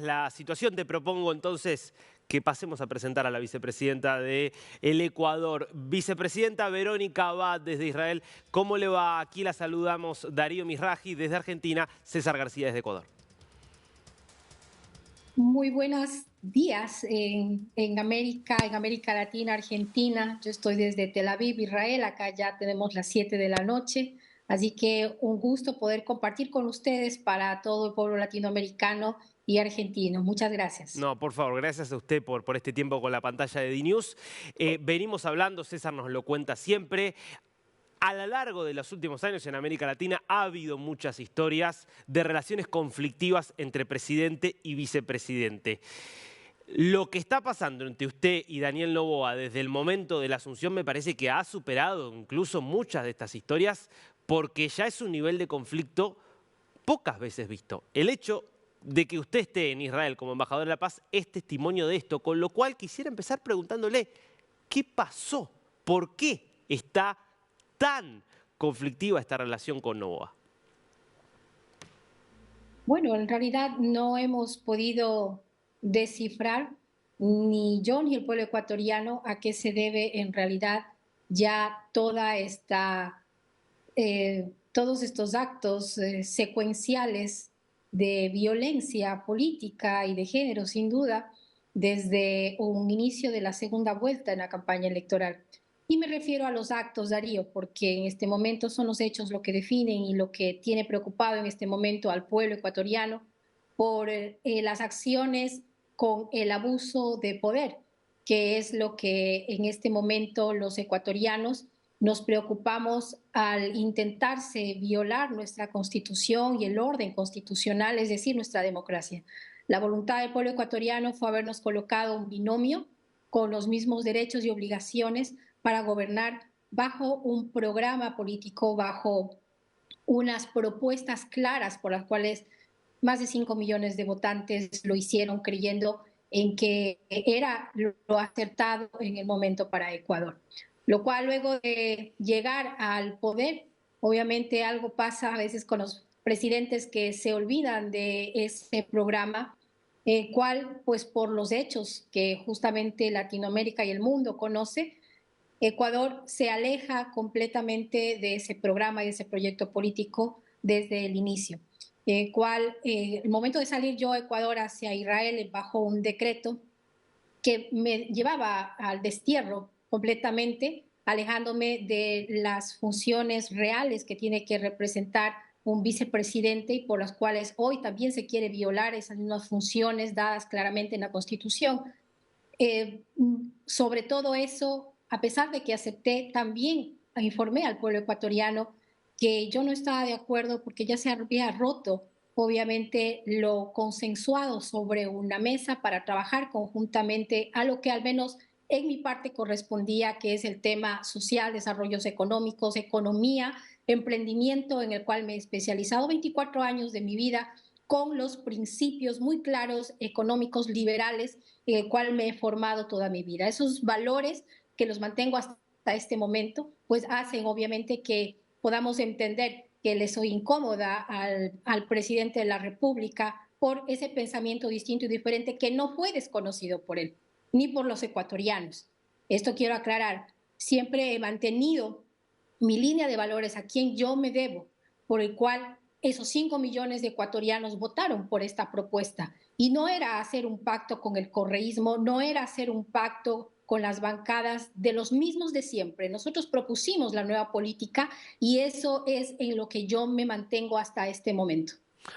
la situación. Te propongo entonces que pasemos a presentar a la vicepresidenta del Ecuador. Vicepresidenta Verónica Abad desde Israel. ¿Cómo le va? Aquí la saludamos Darío Mizrahi desde Argentina, César García desde Ecuador. Muy buenos días en América Latina, Argentina. Yo estoy desde Tel Aviv, Israel. Acá ya tenemos las 7 de la noche. Así que un gusto poder compartir con ustedes para todo el pueblo latinoamericano y argentino. Muchas gracias. No, por favor, gracias a usted por este tiempo con la pantalla de DNews. Venimos hablando, César nos lo cuenta siempre. A lo largo de los últimos años en América Latina ha habido muchas historias de relaciones conflictivas entre presidente y vicepresidente. Lo que está pasando entre usted y Daniel Noboa desde el momento de la asunción me parece que ha superado incluso muchas de estas historias porque ya es un nivel de conflicto pocas veces visto. El hecho de que usted esté en Israel como embajador de la paz es testimonio de esto, con lo cual quisiera empezar preguntándole, ¿qué pasó? ¿Por qué está tan conflictiva esta relación con Noboa? Bueno, en realidad no hemos podido descifrar, ni yo ni el pueblo ecuatoriano, a qué se debe en realidad ya todos estos actos secuenciales de violencia política y de género, sin duda, desde un inicio de la segunda vuelta en la campaña electoral. Y me refiero a los actos, Darío, porque en este momento son los hechos lo que definen y lo que tiene preocupado en este momento al pueblo ecuatoriano por las acciones con el abuso de poder, que es lo que en este momento los ecuatorianos nos preocupamos al intentarse violar nuestra constitución y el orden constitucional, es decir, nuestra democracia. La voluntad del pueblo ecuatoriano fue habernos colocado un binomio con los mismos derechos y obligaciones para gobernar bajo un programa político, bajo unas propuestas claras por las cuales más de 5 millones de votantes lo hicieron creyendo en que era lo acertado en el momento para Ecuador. Lo cual luego de llegar al poder, obviamente algo pasa a veces con los presidentes que se olvidan de ese programa, el cual pues por los hechos que justamente Latinoamérica y el mundo conoce, Ecuador se aleja completamente de ese programa y de ese proyecto político desde el inicio. El momento de salir yo a Ecuador hacia Israel bajo un decreto que me llevaba al destierro completamente, alejándome de las funciones reales que tiene que representar un vicepresidente y por las cuales hoy también se quiere violar esas mismas funciones dadas claramente en la Constitución. Eh, sobre todo eso, a pesar de que acepté, también informé al pueblo ecuatoriano que yo no estaba de acuerdo porque ya se había roto, obviamente, lo consensuado sobre una mesa para trabajar conjuntamente a lo que al menos en mi parte correspondía, que es el tema social, desarrollos económicos, economía, emprendimiento, en el cual me he especializado 24 años de mi vida con los principios muy claros económicos liberales en el cual me he formado toda mi vida. Esos valores que los mantengo hasta este momento, pues hacen obviamente que podamos entender que le soy incómoda al presidente de la República por ese pensamiento distinto y diferente que no fue desconocido por él, ni por los ecuatorianos. Esto quiero aclarar. Siempre he mantenido mi línea de valores, a quien yo me debo, por el cual esos 5 millones de ecuatorianos votaron por esta propuesta. Y no era hacer un pacto con el correísmo, no era hacer un pacto con las bancadas de los mismos de siempre. Nosotros propusimos la nueva política y eso es en lo que yo me mantengo hasta este momento.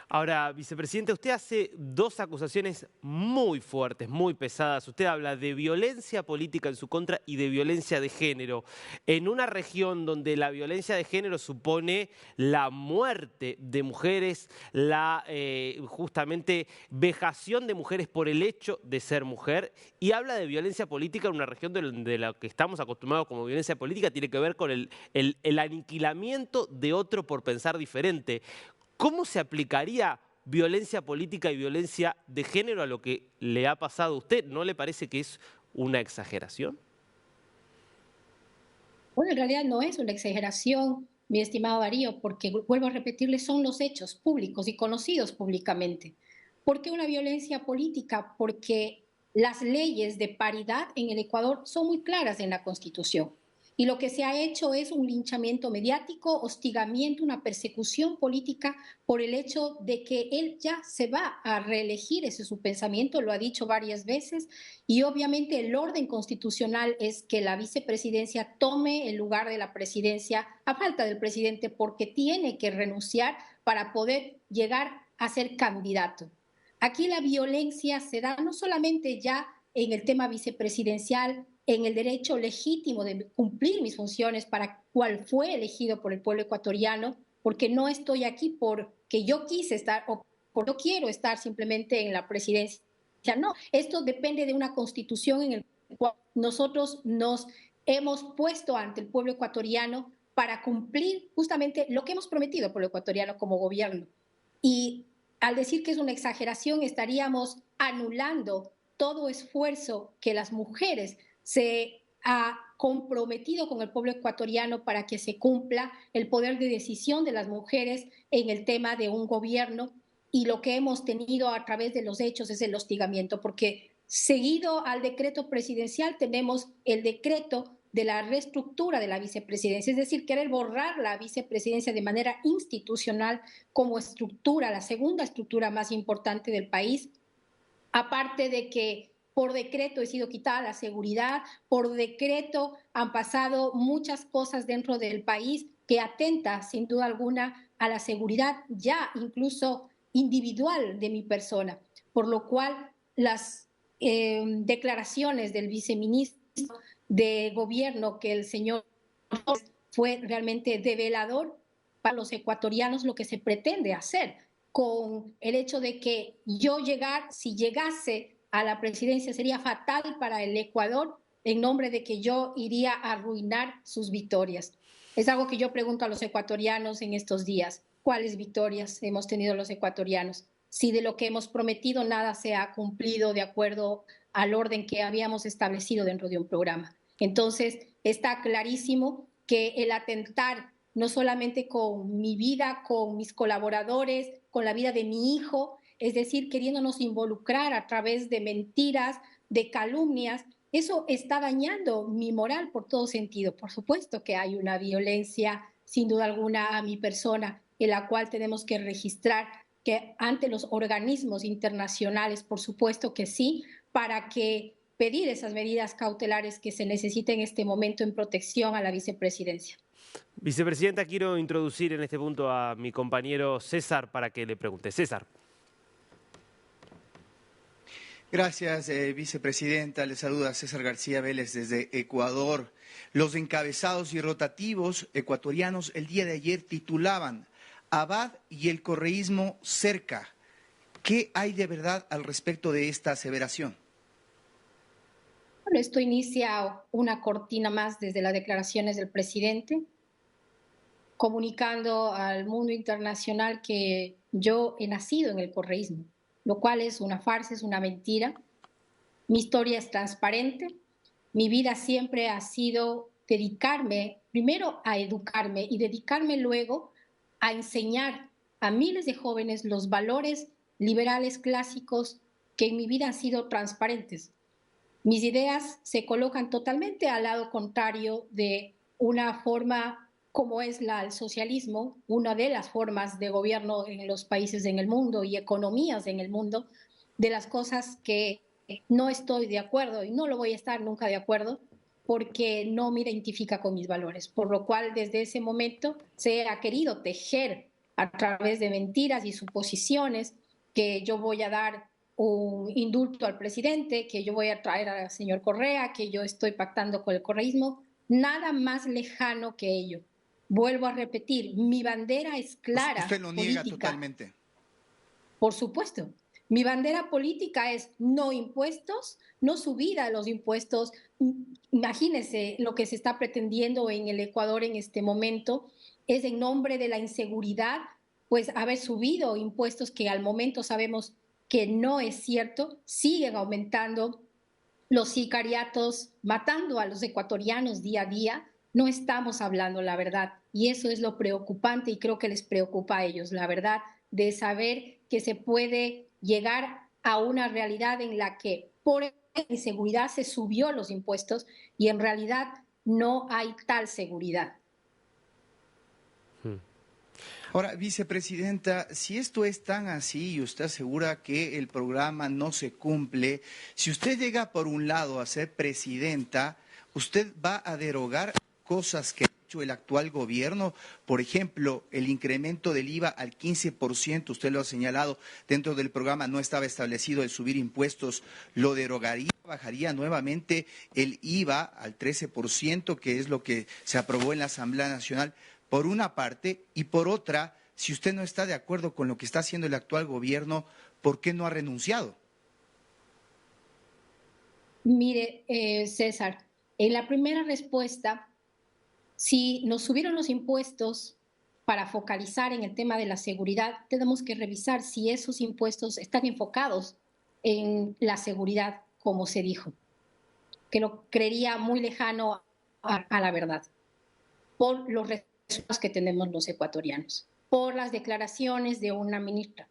Ahora, vicepresidente, usted hace dos acusaciones muy fuertes, muy pesadas. Usted habla de violencia política en su contra y de violencia de género. En una región donde la violencia de género supone la muerte de mujeres, la justamente vejación de mujeres por el hecho de ser mujer, y habla de violencia política en una región de la que estamos acostumbrados como violencia política, tiene que ver con el aniquilamiento de otro por pensar diferente. ¿Cómo se aplicaría violencia política y violencia de género a lo que le ha pasado a usted? ¿No le parece que es una exageración? Bueno, en realidad no es una exageración, mi estimado Darío, porque vuelvo a repetirle, son los hechos públicos y conocidos públicamente. ¿Por qué una violencia política? Porque las leyes de paridad en el Ecuador son muy claras en la Constitución. Y lo que se ha hecho es un linchamiento mediático, hostigamiento, una persecución política por el hecho de que él ya se va a reelegir, ese es su pensamiento, lo ha dicho varias veces, y obviamente el orden constitucional es que la vicepresidencia tome el lugar de la presidencia a falta del presidente porque tiene que renunciar para poder llegar a ser candidato. Aquí la violencia se da no solamente ya en el tema vicepresidencial, en el derecho legítimo de cumplir mis funciones para cual fue elegido por el pueblo ecuatoriano, porque no estoy aquí porque yo quise estar o porque yo quiero estar simplemente en la presidencia. No, esto depende de una constitución en la cual nosotros nos hemos puesto ante el pueblo ecuatoriano para cumplir justamente lo que hemos prometido al pueblo ecuatoriano como gobierno. Y al decir que es una exageración, estaríamos anulando todo esfuerzo que las mujeres se ha comprometido con el pueblo ecuatoriano para que se cumpla el poder de decisión de las mujeres en el tema de un gobierno, y lo que hemos tenido a través de los hechos es el hostigamiento, porque seguido al decreto presidencial tenemos el decreto de la reestructura de la vicepresidencia, es decir, querer borrar la vicepresidencia de manera institucional como estructura, la segunda estructura más importante del país, aparte de que por decreto he sido quitada la seguridad, por decreto han pasado muchas cosas dentro del país que atenta sin duda alguna a la seguridad ya incluso individual de mi persona, por lo cual las declaraciones del viceministro de gobierno que el señor fue realmente develador para los ecuatorianos lo que se pretende hacer con el hecho de que yo si llegase a la presidencia sería fatal para el Ecuador en nombre de que yo iría a arruinar sus victorias. Es algo que yo pregunto a los ecuatorianos en estos días. ¿Cuáles victorias hemos tenido los ecuatorianos? Si de lo que hemos prometido nada se ha cumplido de acuerdo al orden que habíamos establecido dentro de un programa. Entonces, está clarísimo que el atentar no solamente con mi vida, con mis colaboradores, con la vida de mi hijo, es decir, queriéndonos involucrar a través de mentiras, de calumnias, eso está dañando mi moral por todo sentido. Por supuesto que hay una violencia, sin duda alguna, a mi persona, en la cual tenemos que registrar que ante los organismos internacionales, por supuesto que sí, para que pedir esas medidas cautelares que se necesiten en este momento en protección a la vicepresidencia. Vicepresidenta, quiero introducir en este punto a mi compañero César para que le pregunte. César. Gracias, vicepresidenta. Le saluda César García Vélez desde Ecuador. Los encabezados y rotativos ecuatorianos el día de ayer titulaban Abad y el correísmo cerca. ¿Qué hay de verdad al respecto de esta aseveración? Bueno, esto inicia una cortina más desde las declaraciones del presidente, comunicando al mundo internacional que yo he nacido en el correísmo, lo cual es una farsa, es una mentira. Mi historia es transparente, mi vida siempre ha sido dedicarme primero a educarme y dedicarme luego a enseñar a miles de jóvenes los valores liberales clásicos que en mi vida han sido transparentes. Mis ideas se colocan totalmente al lado contrario de una forma como es el socialismo, una de las formas de gobierno en los países en el mundo y economías en el mundo, de las cosas que no estoy de acuerdo y no lo voy a estar nunca de acuerdo porque no me identifica con mis valores, por lo cual desde ese momento se ha querido tejer a través de mentiras y suposiciones que yo voy a dar un indulto al presidente, que yo voy a traer al señor Correa, que yo estoy pactando con el correísmo, nada más lejano que ello. Vuelvo a repetir, mi bandera es clara. Usted lo niega totalmente. Por supuesto. Mi bandera política es no impuestos, no subida de los impuestos. Imagínense lo que se está pretendiendo en el Ecuador en este momento, es en nombre de la inseguridad, pues haber subido impuestos que al momento sabemos que no es cierto, siguen aumentando los sicariatos, matando a los ecuatorianos día a día. No estamos hablando la verdad y eso es lo preocupante y creo que les preocupa a ellos, la verdad, de saber que se puede llegar a una realidad en la que por inseguridad se subió los impuestos y en realidad no hay tal seguridad. Ahora, vicepresidenta, si esto es tan así y usted asegura que el programa no se cumple, si usted llega por un lado a ser presidenta, ¿usted va a derogar cosas que ha hecho el actual gobierno? Por ejemplo, el incremento del IVA al 15%, usted lo ha señalado, dentro del programa no estaba establecido el subir impuestos, ¿lo derogaría? ¿Bajaría nuevamente el IVA al 13%, que es lo que se aprobó en la Asamblea Nacional? Por una parte, y por otra, si usted no está de acuerdo con lo que está haciendo el actual gobierno, ¿por qué no ha renunciado? Mire, César, en la primera respuesta, si nos subieron los impuestos para focalizar en el tema de la seguridad, tenemos que revisar si esos impuestos están enfocados en la seguridad, como se dijo, que lo creería muy lejano a la verdad, por los resultados que tenemos los ecuatorianos, por las declaraciones de una ministra,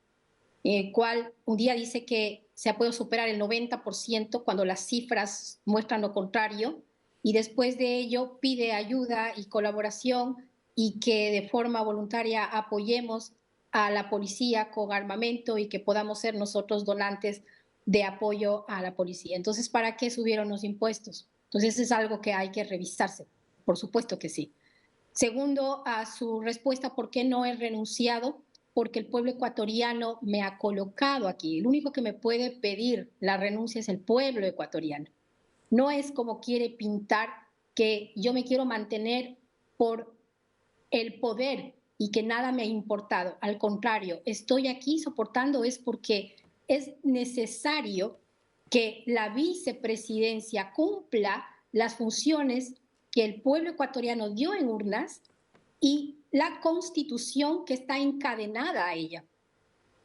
cual un día dice que se ha podido superar el 90% cuando las cifras muestran lo contrario, y después de ello pide ayuda y colaboración y que de forma voluntaria apoyemos a la policía con armamento y que podamos ser nosotros donantes de apoyo a la policía. Entonces, ¿para qué subieron los impuestos? Entonces, es algo que hay que revisarse. Por supuesto que sí. Segundo, a su respuesta, ¿por qué no he renunciado? Porque el pueblo ecuatoriano me ha colocado aquí. El único que me puede pedir la renuncia es el pueblo ecuatoriano. No es como quiere pintar que yo me quiero mantener por el poder y que nada me ha importado. Al contrario, estoy aquí soportando es porque es necesario que la vicepresidencia cumpla las funciones que el pueblo ecuatoriano dio en urnas y la Constitución que está encadenada a ella.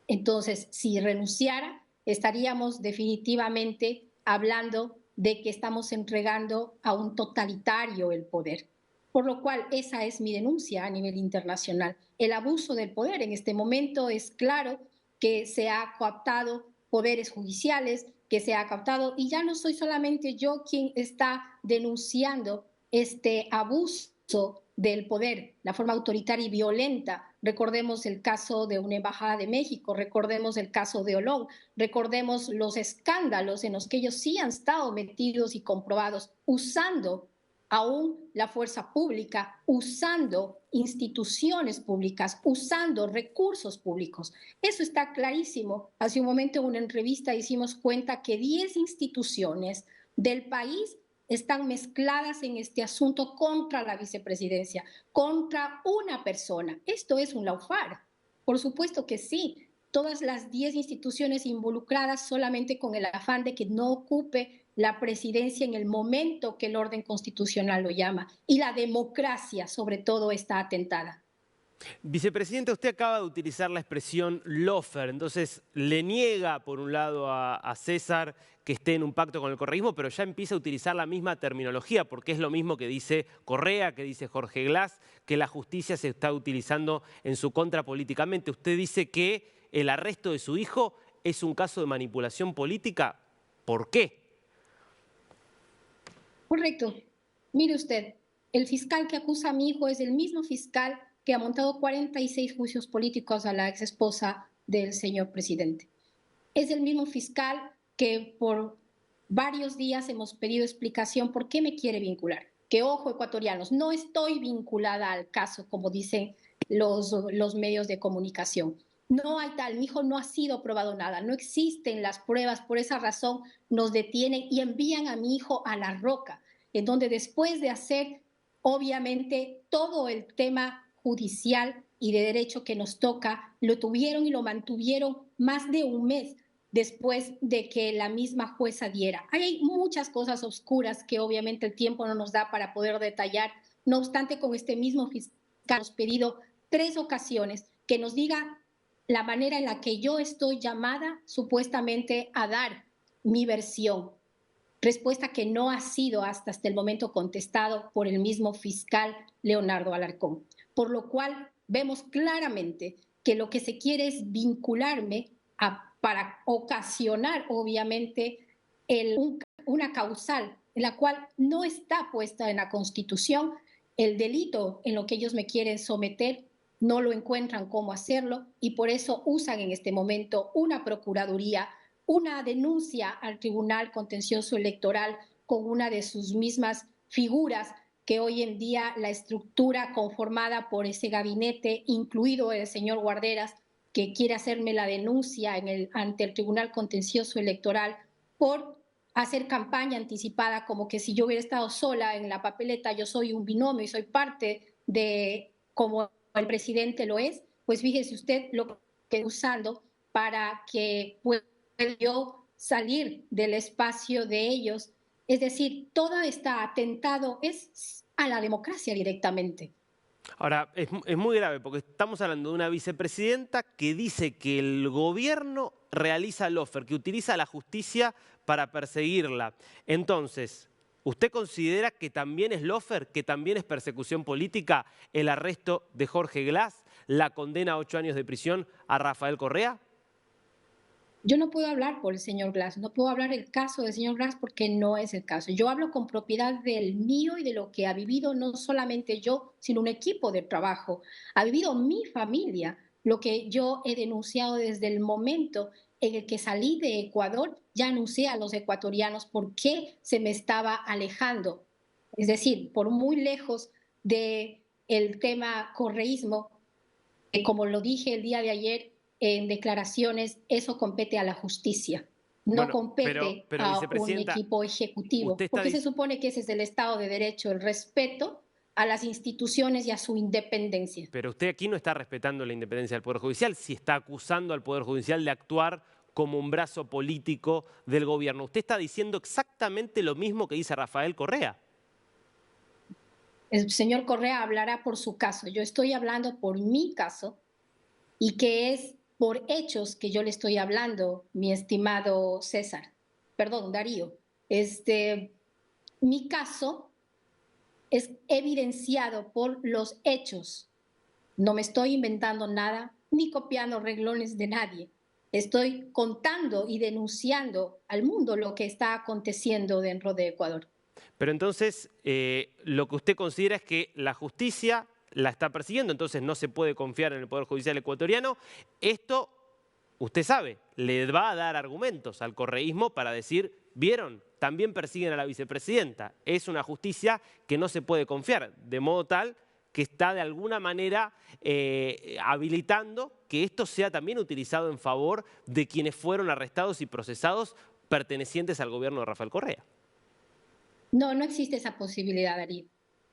Entonces, si renunciara, estaríamos definitivamente hablando de que estamos entregando a un totalitario el poder. Por lo cual, esa es mi denuncia a nivel internacional. El abuso del poder en este momento es claro que se ha cooptado poderes judiciales, que se ha captado, y ya no soy solamente yo quien está denunciando este abuso del poder, la forma autoritaria y violenta. Recordemos el caso de una embajada de México, recordemos el caso de Olón, recordemos los escándalos en los que ellos sí han estado metidos y comprobados, usando aún la fuerza pública, usando instituciones públicas, usando recursos públicos. Eso está clarísimo. Hace un momento en una entrevista hicimos cuenta que 10 instituciones del país están mezcladas en este asunto contra la vicepresidencia, contra una persona. Esto es un laufar. Por supuesto que sí. Todas las 10 instituciones involucradas solamente con el afán de que no ocupe la presidencia en el momento que el orden constitucional lo llama. Y la democracia, sobre todo, está atentada. Vicepresidente, usted acaba de utilizar la expresión lawfare, entonces le niega por un lado a César que esté en un pacto con el correísmo, pero ya empieza a utilizar la misma terminología, porque es lo mismo que dice Correa, que dice Jorge Glass, que la justicia se está utilizando en su contra políticamente. Usted dice que el arresto de su hijo es un caso de manipulación política. ¿Por qué? Correcto. Mire usted, el fiscal que acusa a mi hijo es el mismo fiscal que ha montado 46 juicios políticos a la exesposa del señor presidente. Es el mismo fiscal que por varios días hemos pedido explicación por qué me quiere vincular. Que ojo, ecuatorianos, no estoy vinculada al caso, como dicen los medios de comunicación. No hay tal, mi hijo no ha sido probado nada, no existen las pruebas, por esa razón nos detienen y envían a mi hijo a La Roca, en donde después de hacer, obviamente, todo el tema judicial y de derecho que nos toca, lo tuvieron y lo mantuvieron más de un mes después de que la misma jueza diera. Hay muchas cosas oscuras que obviamente el tiempo no nos da para poder detallar. No obstante, con este mismo fiscal hemos pedido 3 ocasiones que nos diga la manera en la que yo estoy llamada supuestamente a dar mi versión. Respuesta que no ha sido hasta el momento contestado por el mismo fiscal Leonardo Alarcón. Por lo cual vemos claramente que lo que se quiere es vincularme para ocasionar, obviamente, una causal en la cual no está puesta en la Constitución. El delito en lo que ellos me quieren someter no lo encuentran cómo hacerlo y por eso usan en este momento una procuraduría, una denuncia al Tribunal Contencioso Electoral con una de sus mismas figuras que hoy en día la estructura conformada por ese gabinete, incluido el señor Guarderas, que quiere hacerme la denuncia ante el Tribunal Contencioso Electoral por hacer campaña anticipada, como que si yo hubiera estado sola en la papeleta, yo soy un binomio y soy parte de, como el presidente lo es, pues fíjese usted lo que estoy usando para que pueda yo salir del espacio de ellos. Es decir, todo está atentado es a la democracia directamente. Ahora, es muy grave porque estamos hablando de una vicepresidenta que dice que el gobierno realiza lawfare, que utiliza la justicia para perseguirla. Entonces, ¿usted considera que también es lawfare, que también es persecución política el arresto de Jorge Glass, la condena a 8 años de prisión a Rafael Correa? Yo no puedo hablar por el señor Glass, no puedo hablar del caso del señor Glass porque no es el caso. Yo hablo con propiedad del mío y de lo que ha vivido no solamente yo, sino un equipo de trabajo. Ha vivido mi familia, lo que yo he denunciado desde el momento en el que salí de Ecuador, ya anuncié a los ecuatorianos por qué se me estaba alejando. Es decir, por muy lejos del tema correísmo, como lo dije el día de ayer, en declaraciones, eso compete a la justicia, no Bueno, compete pero a un vicepresidenta, equipo ejecutivo, usted está porque se diciendo... supone que ese es el Estado de Derecho, el respeto a las instituciones y a su independencia. Pero usted aquí no está respetando la independencia del Poder Judicial, si está acusando al Poder Judicial de actuar como un brazo político del gobierno. Usted está diciendo exactamente lo mismo que dice Rafael Correa. El señor Correa hablará por su caso, yo estoy hablando por mi caso y que es por hechos que yo le estoy hablando, mi estimado César, perdón, Darío. Mi caso es evidenciado por los hechos. No me estoy inventando nada ni copiando reglones de nadie. Estoy contando y denunciando al mundo lo que está aconteciendo dentro de Ecuador. Pero entonces, lo que usted considera es que la justicia la está persiguiendo, entonces no se puede confiar en el Poder Judicial ecuatoriano. Esto, usted sabe, le va a dar argumentos al correísmo para decir, ¿vieron? También persiguen a la vicepresidenta. Es una justicia que no se puede confiar, de modo tal que está de alguna manera habilitando que esto sea también utilizado en favor de quienes fueron arrestados y procesados pertenecientes al gobierno de Rafael Correa. No, no existe esa posibilidad, Darío.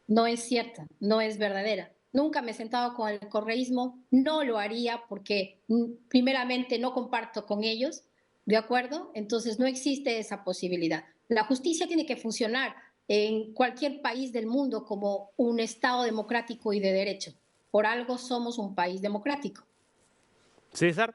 No es cierta, no es verdadera. Nunca me he sentado con el correísmo, no lo haría porque primeramente no comparto con ellos, ¿de acuerdo? Entonces no existe esa posibilidad. La justicia tiene que funcionar en cualquier país del mundo como un Estado democrático y de derecho. Por algo somos un país democrático. César.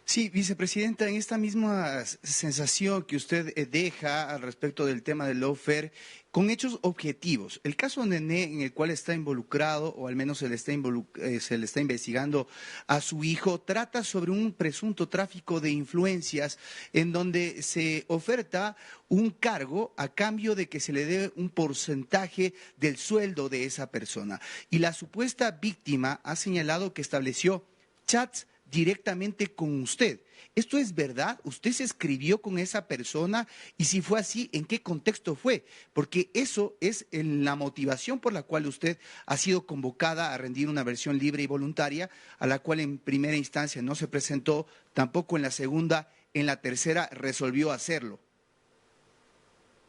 Sí, vicepresidenta, en esta misma sensación que usted deja al respecto del tema del lawfare, con hechos objetivos, el caso Nené en el cual está involucrado, o al menos se le está investigando a su hijo, trata sobre un presunto tráfico de influencias en donde se oferta un cargo a cambio de que se le dé un porcentaje del sueldo de esa persona. Y la supuesta víctima ha señalado que estableció chats directamente con usted. ¿Esto es verdad? ¿Usted se escribió con esa persona? Y si fue así, ¿en qué contexto fue? Porque eso es la motivación por la cual usted ha sido convocada a rendir una versión libre y voluntaria, a la cual en primera instancia no se presentó, tampoco en la segunda, en la tercera resolvió hacerlo.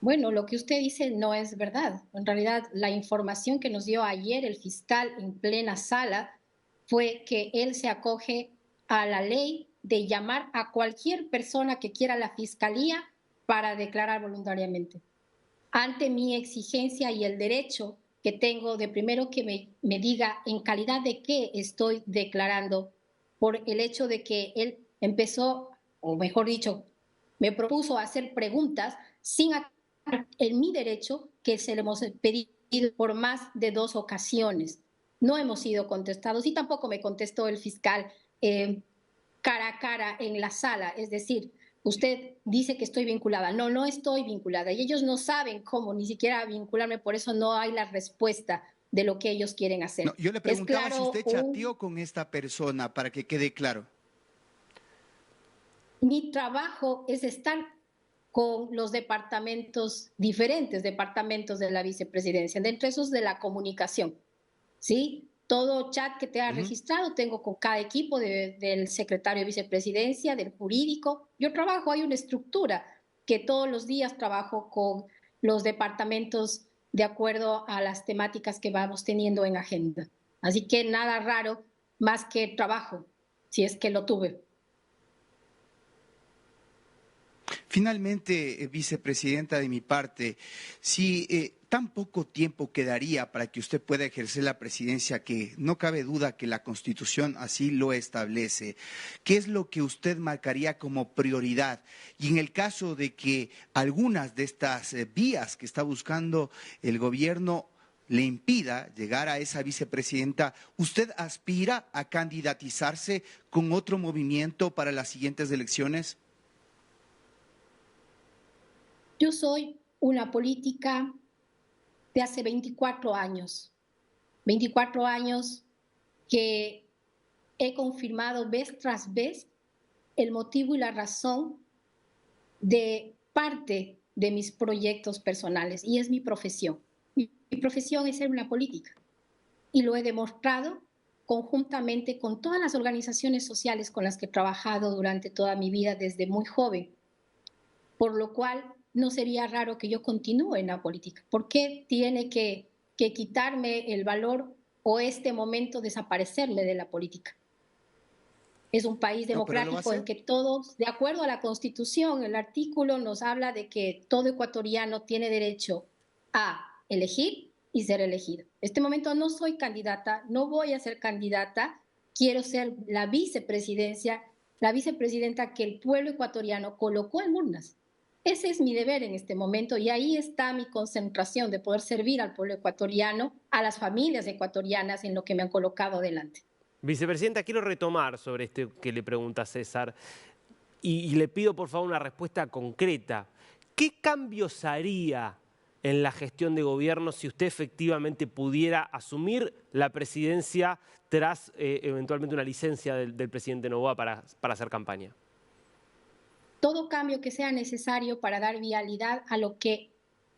Bueno, lo que usted dice no es verdad. En realidad, la información que nos dio ayer el fiscal en plena sala fue que él se acoge a la ley de llamar a cualquier persona que quiera la fiscalía para declarar voluntariamente. Ante mi exigencia y el derecho que tengo de primero que me diga en calidad de qué estoy declarando, por el hecho de que él empezó, o mejor dicho, me propuso hacer preguntas sin en mi derecho que se le hemos pedido por más de 2 ocasiones. No hemos sido contestados y tampoco me contestó el fiscal cara a cara en la sala, es decir, usted dice que estoy vinculada. No, no estoy vinculada. Y ellos no saben cómo ni siquiera vincularme, por eso no hay la respuesta de lo que ellos quieren hacer. No, yo le Es preguntaba si claro, usted chateó con esta persona, para que quede claro. mi trabajo es estar con los departamentos, diferentes departamentos de la vicepresidencia, entre esos de la comunicación, ¿sí? Todo chat que te ha registrado tengo con cada equipo del secretario de vicepresidencia, del jurídico. Yo trabajo, hay una estructura que todos los días trabajo con los departamentos de acuerdo a las temáticas que vamos teniendo en agenda. Así que nada raro más que trabajo, si es que lo tuve. Finalmente, vicepresidenta, de mi parte, si tan poco tiempo quedaría para que usted pueda ejercer la presidencia, que no cabe duda que la Constitución así lo establece, ¿qué es lo que usted marcaría como prioridad? Y en el caso de que algunas de estas vías que está buscando el gobierno le impida llegar a esa vicepresidenta, ¿usted aspira a candidatizarse con otro movimiento para las siguientes elecciones? Yo soy una política de hace 24 años que he confirmado vez tras vez el motivo y la razón de parte de mis proyectos personales, y es mi profesión. Mi profesión es ser una política, y lo he demostrado conjuntamente con todas las organizaciones sociales con las que he trabajado durante toda mi vida desde muy joven, por lo cual no sería raro que yo continúe en la política. ¿Por qué tiene que quitarme el valor o este momento desaparecerme de la política? Es un país democrático en que todos, de acuerdo a la Constitución, el artículo nos habla de que todo ecuatoriano tiene derecho a elegir y ser elegido. En este momento no soy candidata, no voy a ser candidata, quiero ser la vicepresidenta que el pueblo ecuatoriano colocó en urnas. Ese es mi deber en este momento, y ahí está mi concentración de poder servir al pueblo ecuatoriano, a las familias ecuatorianas en lo que me han colocado delante. Vicepresidenta, quiero retomar sobre esto que le pregunta César y le pido por favor una respuesta concreta. ¿Qué cambios haría en la gestión de gobierno si usted efectivamente pudiera asumir la presidencia tras eventualmente una licencia del presidente Noboa para hacer campaña? Todo cambio que sea necesario para dar vialidad a lo que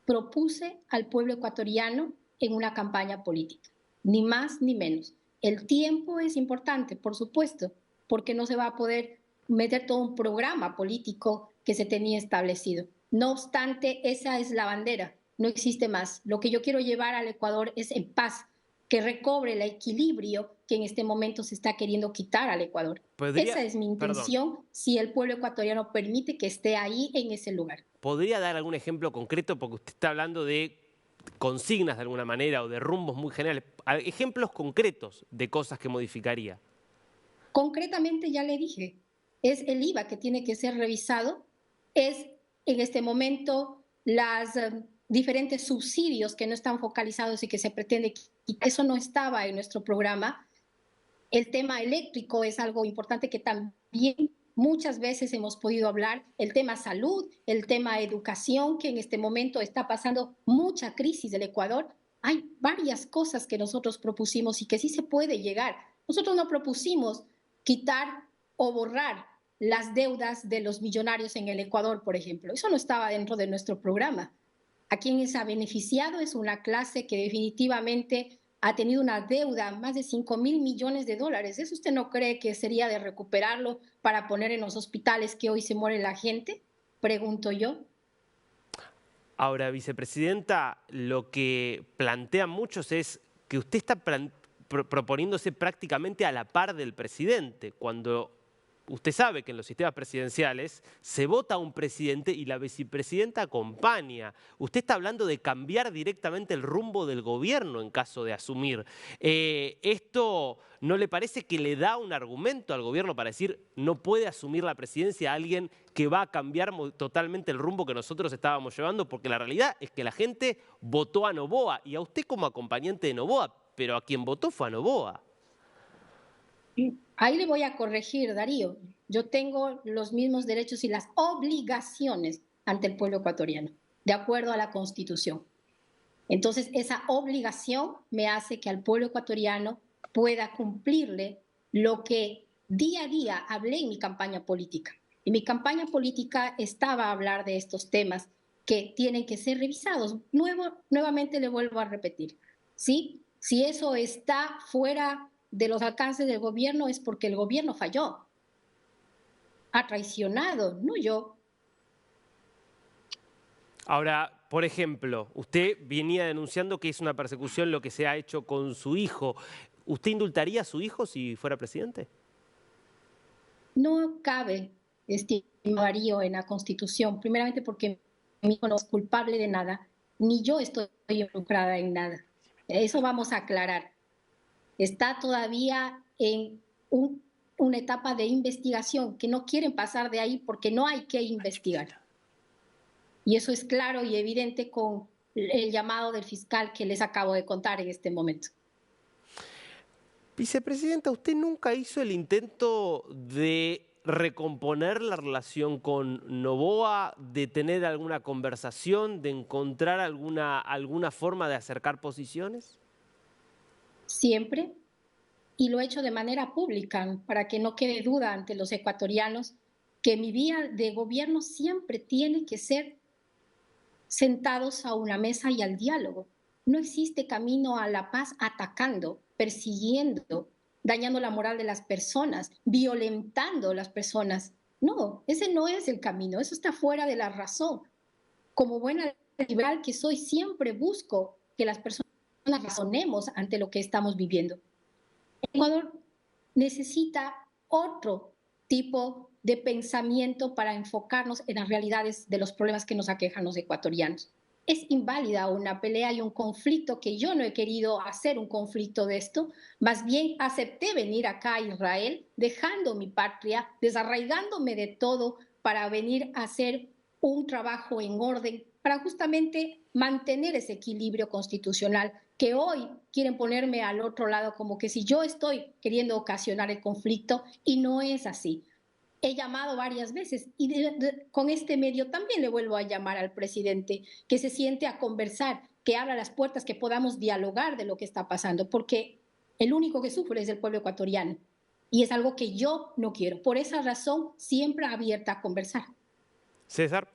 propuse al pueblo ecuatoriano en una campaña política, ni más ni menos. El tiempo es importante, por supuesto, porque no se va a poder meter todo un programa político que se tenía establecido. No obstante, esa es la bandera, no existe más. Lo que yo quiero llevar al Ecuador es en paz, que recobre el equilibrio que en este momento se está queriendo quitar al Ecuador. Esa es mi intención, si el pueblo ecuatoriano permite que esté ahí en ese lugar. ¿Podría dar algún ejemplo concreto? Porque usted está hablando de consignas de alguna manera o de rumbos muy generales. Ejemplos concretos de cosas que modificaría. Concretamente ya le dije, es el IVA que tiene que ser revisado, es en este momento las diferentes subsidios que no están focalizados y que se pretende quitar. Eso no estaba en nuestro programa. El tema eléctrico es algo importante que también muchas veces hemos podido hablar. El tema salud, el tema educación, que en este momento está pasando mucha crisis del Ecuador. Hay varias cosas que nosotros propusimos y que sí se puede llegar. Nosotros no propusimos quitar o borrar las deudas de los millonarios en el Ecuador, por ejemplo. Eso no estaba dentro de nuestro programa. A quien se ha beneficiado es una clase que definitivamente ha tenido una deuda más de 5.000 millones de dólares. ¿Eso usted no cree que sería de recuperarlo para poner en los hospitales que hoy se muere la gente? Pregunto yo. Ahora, vicepresidenta, lo que plantean muchos es que usted está proponiéndose prácticamente a la par del presidente, cuando usted sabe que en los sistemas presidenciales se vota a un presidente y la vicepresidenta acompaña. Usted está hablando de cambiar directamente el rumbo del gobierno en caso de asumir. ¿Esto no le parece que le da un argumento al gobierno para decir no puede asumir la presidencia a alguien que va a cambiar totalmente el rumbo que nosotros estábamos llevando? Porque la realidad es que la gente votó a Noboa y a usted como acompañante de Noboa, pero a quien votó fue a Noboa. Ahí le voy a corregir, Darío. Yo tengo los mismos derechos y las obligaciones ante el pueblo ecuatoriano, de acuerdo a la Constitución. Entonces, esa obligación me hace que al pueblo ecuatoriano pueda cumplirle lo que día a día hablé en mi campaña política. En mi campaña política estaba a hablar de estos temas que tienen que ser revisados. Nuevamente le vuelvo a repetir, ¿sí? Si eso está fuera de los alcances del gobierno es porque el gobierno falló, ha traicionado, no yo. Ahora, por ejemplo, usted venía denunciando que es una persecución lo que se ha hecho con su hijo. ¿Usted indultaría a su hijo si fuera presidente? No cabe, estimado Darío, en la Constitución, primeramente porque mi hijo no es culpable de nada, ni yo estoy involucrada en nada. Eso vamos a aclarar. Está todavía en una etapa de investigación que no quieren pasar de ahí porque no hay que investigar. Y eso es claro y evidente con el llamado del fiscal que les acabo de contar en este momento. Vicepresidenta, ¿usted nunca hizo el intento de recomponer la relación con Noboa, de tener alguna conversación, de encontrar alguna forma de acercar posiciones? Siempre, y lo he hecho de manera pública para que no quede duda ante los ecuatorianos que mi vía de gobierno siempre tiene que ser sentados a una mesa y al diálogo. No existe camino a la paz atacando, persiguiendo, dañando la moral de las personas, violentando a las personas. No, ese no es el camino, eso está fuera de la razón. Como buena liberal que soy, siempre busco que las personas razonemos ante lo que estamos viviendo. Ecuador necesita otro tipo de pensamiento para enfocarnos en las realidades de los problemas que nos aquejan los ecuatorianos. Es inválida una pelea y un conflicto que yo no he querido hacer un conflicto de esto, más bien acepté venir acá a Israel, dejando mi patria, desarraigándome de todo para venir a hacer un trabajo en orden, para justamente mantener ese equilibrio constitucional que hoy quieren ponerme al otro lado como que si yo estoy queriendo ocasionar el conflicto y no es así. He llamado varias veces y con este medio también le vuelvo a llamar al presidente que se siente a conversar, que abra las puertas, que podamos dialogar de lo que está pasando, porque el único que sufre es el pueblo ecuatoriano y es algo que yo no quiero. Por esa razón, siempre abierta a conversar. César.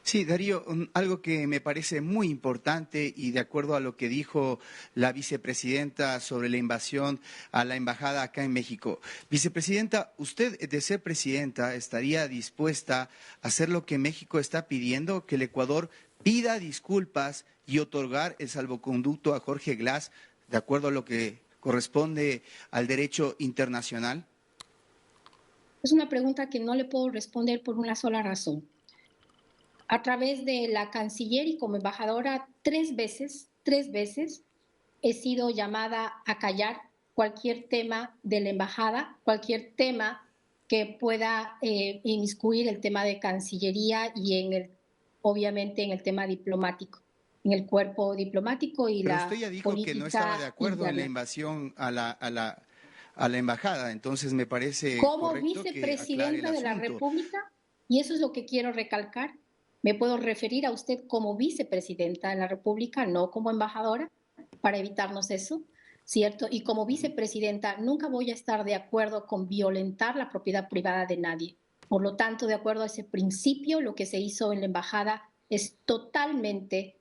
Sí, Darío, algo que me parece muy importante y de acuerdo a lo que dijo la vicepresidenta sobre la invasión a la embajada acá en México. Vicepresidenta, usted de ser presidenta estaría dispuesta a hacer lo que México está pidiendo, que el Ecuador pida disculpas y otorgar el salvoconducto a Jorge Glass de acuerdo a lo que corresponde al derecho internacional. Es una pregunta que no le puedo responder por una sola razón. A través de la canciller y como embajadora tres veces he sido llamada a callar cualquier tema de la embajada, cualquier tema que pueda inmiscuir el tema de Cancillería y obviamente en el tema diplomático, en el cuerpo diplomático y Pero la usted ya dijo política que no estaba de acuerdo en la interna. invasión a la embajada, entonces me parece Como correcto que aclare el vicepresidenta de la asunto. República, y eso es lo que quiero recalcar, me puedo referir a usted como vicepresidenta de la República, no como embajadora, para evitarnos eso, ¿cierto? Y como vicepresidenta nunca voy a estar de acuerdo con violentar la propiedad privada de nadie. Por lo tanto, de acuerdo a ese principio, lo que se hizo en la embajada es totalmente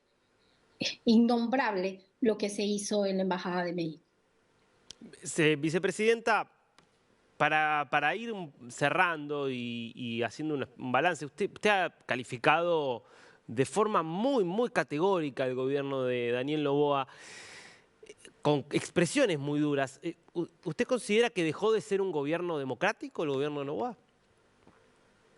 innombrable lo que se hizo en la embajada de México. Vicepresidenta, para ir cerrando y haciendo un balance, usted ha calificado de forma muy categórica el gobierno de Daniel Noboa, con expresiones muy duras. ¿Usted considera que dejó de ser un gobierno democrático el gobierno de Noboa?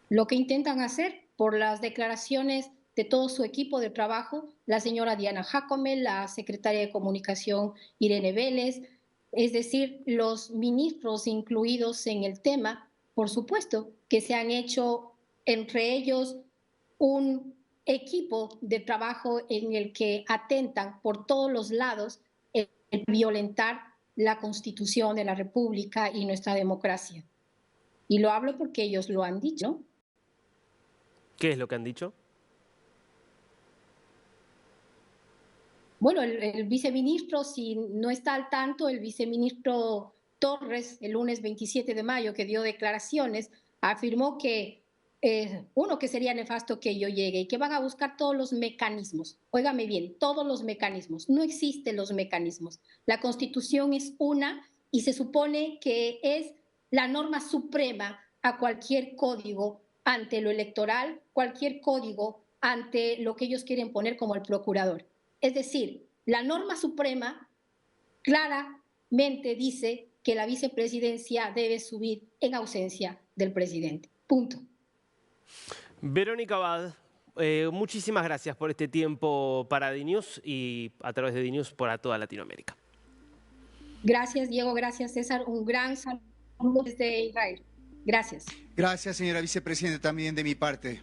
Lo que intentan hacer por las declaraciones de todo su equipo de trabajo, la señora Diana Jacome, la secretaria de Comunicación Irene Vélez, es decir, los ministros incluidos en el tema, por supuesto, que se han hecho entre ellos un equipo de trabajo en el que atentan por todos los lados el violentar la Constitución de la República y nuestra democracia. Y lo hablo porque ellos lo han dicho, ¿no? ¿Qué es lo que han dicho? Bueno, el viceministro, si no está al tanto, el viceministro Torres, el lunes 27 de mayo, que dio declaraciones, afirmó que, uno, que sería nefasto que yo llegue y que van a buscar todos los mecanismos. Óigame bien, todos los mecanismos. No existen los mecanismos. La Constitución es una y se supone que es la norma suprema a cualquier código ante lo electoral, cualquier código ante lo que ellos quieren poner como el procurador. Es decir, la norma suprema claramente dice que la vicepresidencia debe subir en ausencia del presidente. Punto. Verónica Abad, muchísimas gracias por este tiempo para DNews y a través de DNews para toda Latinoamérica. Gracias, Diego. Gracias, César. Un gran saludo desde Israel. Gracias. Gracias, señora vicepresidenta, también de mi parte.